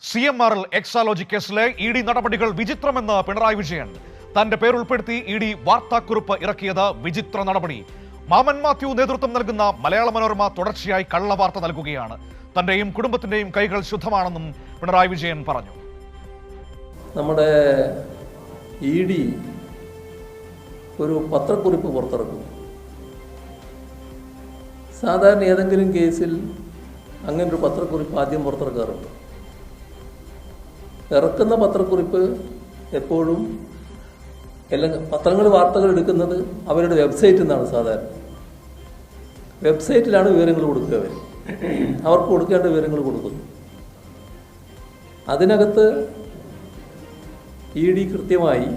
CMRL Exalogic കേസിലെ ED നടപടികൾ വിചിത്രമെന്ന് പിണറായി വിജയൻ. തന്റെ പേരുൾപ്പെടുത്തി ED വാർത്താക്കുറിപ്പ് ഇറക്കിയത് വിചിത്ര നടപടി. മാമൻ മാത്യു നേതൃത്വം നൽകുന്ന മലയാള മനോരമ തുടർച്ചയായി കള്ളവാർത്ത നൽകുകയാണ്. തന്റെയും കുടുംബത്തിന്റെയും കൈകൾ ശുദ്ധമാണെന്നും പിണറായി വിജയൻ പറഞ്ഞു. നമ്മുടെ ED ഒരു പത്രക്കുറിപ്പ് പുറത്തിറക്കും. സാധാരണ ഏതെങ്കിലും കേസിൽ അങ്ങനൊരു പത്രക്കുറിപ്പ് ആദ്യം പുറത്തിറക്കാറുണ്ട്. ഇറക്കുന്ന പത്രക്കുറിപ്പ് എപ്പോഴും എല്ലാം പത്രങ്ങൾ വാർത്തകൾ എടുക്കുന്നത് അവരുടെ വെബ്സൈറ്റിൽ നിന്നാണ്. സാധാരണ വെബ്സൈറ്റിലാണ് വിവരങ്ങൾ കൊടുക്കുക. അവർക്ക് കൊടുക്കേണ്ട വിവരങ്ങൾ കൊടുക്കുന്നു. അതിനകത്ത് ED കൃത്യമായി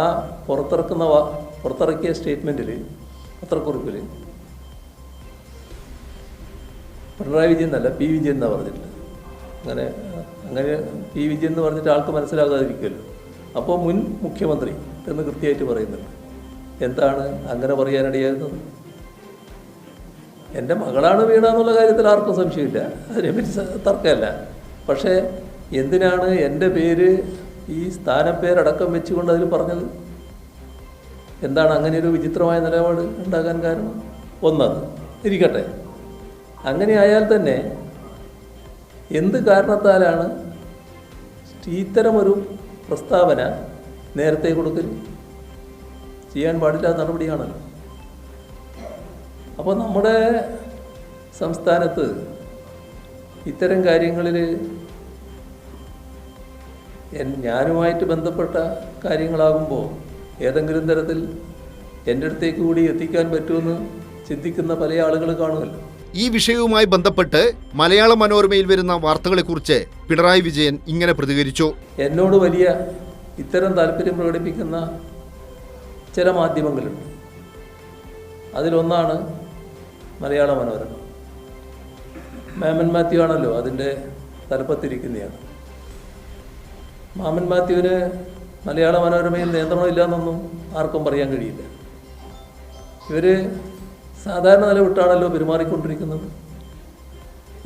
ആ പുറത്തിറക്കിയ സ്റ്റേറ്റ്മെൻറ്റിൽ പത്രക്കുറിപ്പിൽ പിണറായി വിജയൻ എന്നല്ല P വിജയൻ എന്നാണ് പറഞ്ഞിട്ടുള്ളത്. അങ്ങനെ P വിജയൻ എന്ന് പറഞ്ഞിട്ട് ആൾക്ക് മനസ്സിലാകാതിരിക്കുമല്ലോ. അപ്പോൾ മുൻ മുഖ്യമന്ത്രി എന്ന് കൃത്യമായിട്ട് പറയുന്നുണ്ട്. എന്താണ് അങ്ങനെ പറയാനിടയായിരുന്നത്? എൻ്റെ മകളാണ് വീണ എന്നുള്ള കാര്യത്തിൽ ആർക്കും സംശയമില്ല, അതിനെപ്പറ്റി തർക്കമല്ല. പക്ഷേ എന്തിനാണ് എൻ്റെ പേര് ഈ സ്ഥാനപ്പേരടക്കം വെച്ചുകൊണ്ട് അതിൽ പറഞ്ഞത്? എന്താണ് അങ്ങനെ ഒരു വിചിത്രമായ നിലപാട് ഉണ്ടാകാൻ കാരണം? ഒന്നത് ഇരിക്കട്ടെ, അങ്ങനെ ആയാൽ തന്നെ എന്ത് കാരണത്താലാണ് ഇത്തരമൊരു പ്രസ്താവന നേരത്തെ കൊടുക്കൽ? ചെയ്യാൻ പാടില്ലാത്ത നടപടിയാണല്ലോ. അപ്പോൾ നമ്മുടെ സംസ്ഥാനത്ത് ഇത്തരം കാര്യങ്ങളിൽ ഞാനുമായിട്ട് ബന്ധപ്പെട്ട കാര്യങ്ങളാകുമ്പോൾ ഏതെങ്കിലും തരത്തിൽ എൻ്റെ അടുത്തേക്ക് കൂടി എത്തിക്കാൻ പറ്റുമെന്ന് ചിന്തിക്കുന്ന പല ആളുകൾ കാണുമല്ലോ. ഈ വിഷയവുമായി ബന്ധപ്പെട്ട് മലയാള മനോരമയിൽ വരുന്ന വാർത്തകളെക്കുറിച്ച് പിണറായി വിജയൻ ഇങ്ങനെ പ്രതികരിച്ചു. എന്നോട് വലിയ ഇത്തരം താല്പര്യം പ്രകടിപ്പിക്കുന്ന ചില മാധ്യമങ്ങളുണ്ട്. അതിലൊന്നാണ് മലയാള മനോരമ. മാമൻ മാത്യു ആണല്ലോ അതിൻ്റെ തലപ്പത്തിരിക്കുന്നതാണ്. മാമൻ മാത്യുവിന് മലയാള മനോരമയിൽ നിയന്ത്രണമില്ലയെന്നൊന്നും ആർക്കും പറയാൻ കഴിയില്ല. ഇവർ സാധാരണ നിലവിട്ടാണല്ലോ പെരുമാറിക്കൊണ്ടിരിക്കുന്നത്.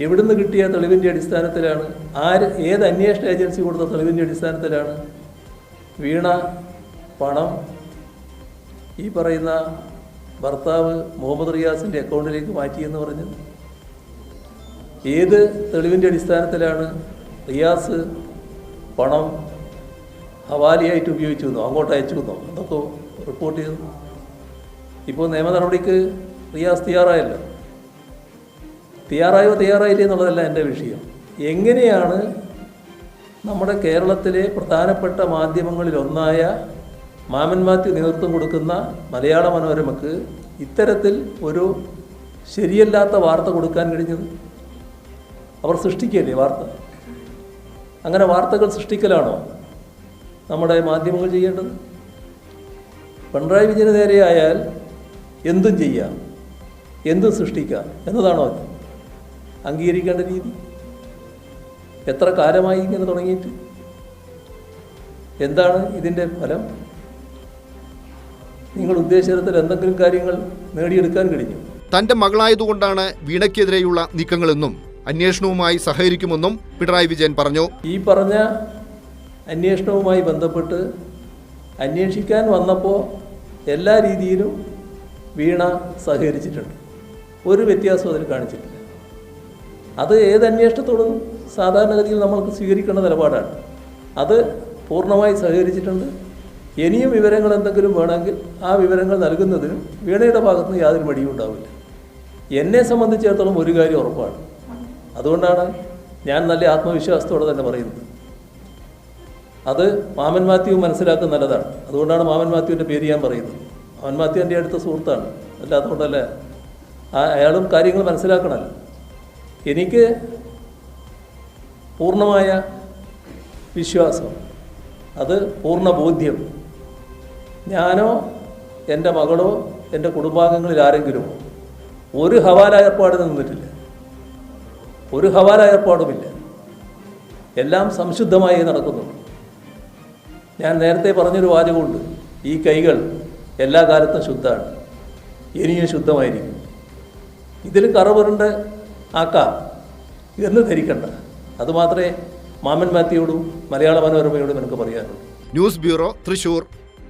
എവിടുന്ന് കിട്ടിയ തെളിവിൻ്റെ അടിസ്ഥാനത്തിലാണ്, ഏത് അന്വേഷണ ഏജൻസി കൊടുത്ത തെളിവിൻ്റെ അടിസ്ഥാനത്തിലാണ് വീണ പണം ഈ പറയുന്ന ഭർത്താവ് മുഹമ്മദ് റിയാസിൻ്റെ അക്കൗണ്ടിലേക്ക് മാറ്റിയെന്ന് പറഞ്ഞത്? ഏത് തെളിവിൻ്റെ അടിസ്ഥാനത്തിലാണ് റിയാസ് പണം ഹവാലിയായിട്ട് ഉപയോഗിച്ചു എന്നോ അങ്ങോട്ട് അയച്ചു എന്നോ എന്നൊക്കെ റിപ്പോർട്ട് ചെയ്തു? ഇപ്പോൾ നിയമ നടപടിക്ക് റിയാസ് തയ്യാറായില്ലേ എന്നുള്ളതല്ല എൻ്റെ വിഷയം. എങ്ങനെയാണ് നമ്മുടെ കേരളത്തിലെ പ്രധാനപ്പെട്ട മാധ്യമങ്ങളിലൊന്നായ മാമൻ മാത്യു നേതൃത്വം കൊടുക്കുന്ന മലയാള മനോരമയ്ക്ക് ഇത്തരത്തിൽ ഒരു ശരിയല്ലാത്ത വാർത്ത കൊടുക്കാൻ കഴിഞ്ഞത്? അവർ സൃഷ്ടിക്കുകയല്ലേ വാർത്ത? അങ്ങനെ വാർത്തകൾ സൃഷ്ടിക്കലാണോ നമ്മുടെ മാധ്യമങ്ങൾ ചെയ്യേണ്ടത്? പിണറായി വിജയന് നേരെയായാൽ എന്തും ചെയ്യാം, എന്തും സൃഷ്ടിക്കാം എന്നതാണോ അംഗീകരിക്കേണ്ട രീതി? എത്ര കാലമായി ഇങ്ങനെ തുടങ്ങിയിട്ട്? എന്താണ് ഇതിൻ്റെ ഫലം? നിങ്ങൾ ഉദ്ദേശിച്ചതിൽ എന്തെങ്കിലും കാര്യങ്ങൾ നേടിയെടുക്കാൻ കഴിഞ്ഞു? തന്റെ മകളായതുകൊണ്ടാണ് വീണയ്ക്കെതിരെയുള്ള നീക്കങ്ങളെന്നും അന്വേഷണവുമായി സഹകരിക്കുമെന്നും പിണറായി വിജയൻ പറഞ്ഞു. ഈ പറഞ്ഞ അന്വേഷണവുമായി ബന്ധപ്പെട്ട് അന്വേഷിക്കാൻ വന്നപ്പോൾ എല്ലാ രീതിയിലും വീണ സഹകരിച്ചിട്ടുണ്ട്. ഒരു വ്യത്യാസവും അതിൽ കാണിച്ചിട്ടില്ല. അത് ഏത് അന്വേഷണത്തോടും സാധാരണഗതിയിൽ നമ്മൾക്ക് സ്വീകരിക്കേണ്ട നിലപാടാണ്. അത് പൂർണ്ണമായി സഹകരിച്ചിട്ടുണ്ട്. ഇനിയും വിവരങ്ങൾ എന്തെങ്കിലും വേണമെങ്കിൽ ആ വിവരങ്ങൾ നൽകുന്നതിനും വീണയുടെ ഭാഗത്ത് നിന്ന് യാതൊരു മടിയും ഉണ്ടാവില്ല. എന്നെ സംബന്ധിച്ചിടത്തോളം ഒരു കാര്യം ഉറപ്പാണ്. അതുകൊണ്ടാണ് ഞാൻ നല്ല ആത്മവിശ്വാസത്തോടെ തന്നെ പറയുന്നത്. അത് മാമൻ മാത്യു മനസ്സിലാക്കുന്ന നല്ലതാണ്. അതുകൊണ്ടാണ് മാമൻ മാത്യുവിൻ്റെ പേര് ഞാൻ പറയുന്നത്. മാമൻ മാത്യു എൻ്റെ അടുത്ത സുഹൃത്താണ്, അല്ലാത്തതുകൊണ്ടല്ല. അയാളും കാര്യങ്ങൾ മനസ്സിലാക്കണമല്ലോ. എനിക്ക് പൂർണ്ണമായ വിശ്വാസം, അത് പൂർണ്ണ ബോധ്യം, ഞാനോ എൻ്റെ മകളോ എൻ്റെ കുടുംബാംഗങ്ങളിൽ ആരെങ്കിലുമോ ഒരു ഹവാല ഏർപ്പാട് നിന്നിട്ടില്ല. ഒരു ഹവാല ഏർപ്പാടുമില്ല. എല്ലാം സംശുദ്ധമായി നടക്കുന്നുണ്ട്. ഞാൻ നേരത്തെ പറഞ്ഞൊരു വാചകമുണ്ട്, ഈ കൈകൾ എല്ലാ കാലത്തും ശുദ്ധമാണ്, ഇനിയും ശുദ്ധമായിരിക്കും. ഇതിൽ കറ പുരണ്ട് ആക്കാം എന്ന് ധരിക്കണ്ട. അതുമാത്രമേ മാമൻ മാത്യുയോടും മലയാള മനോരമയോടും എനിക്ക് പറയാനുണ്ട്. News bureau, Thrissur.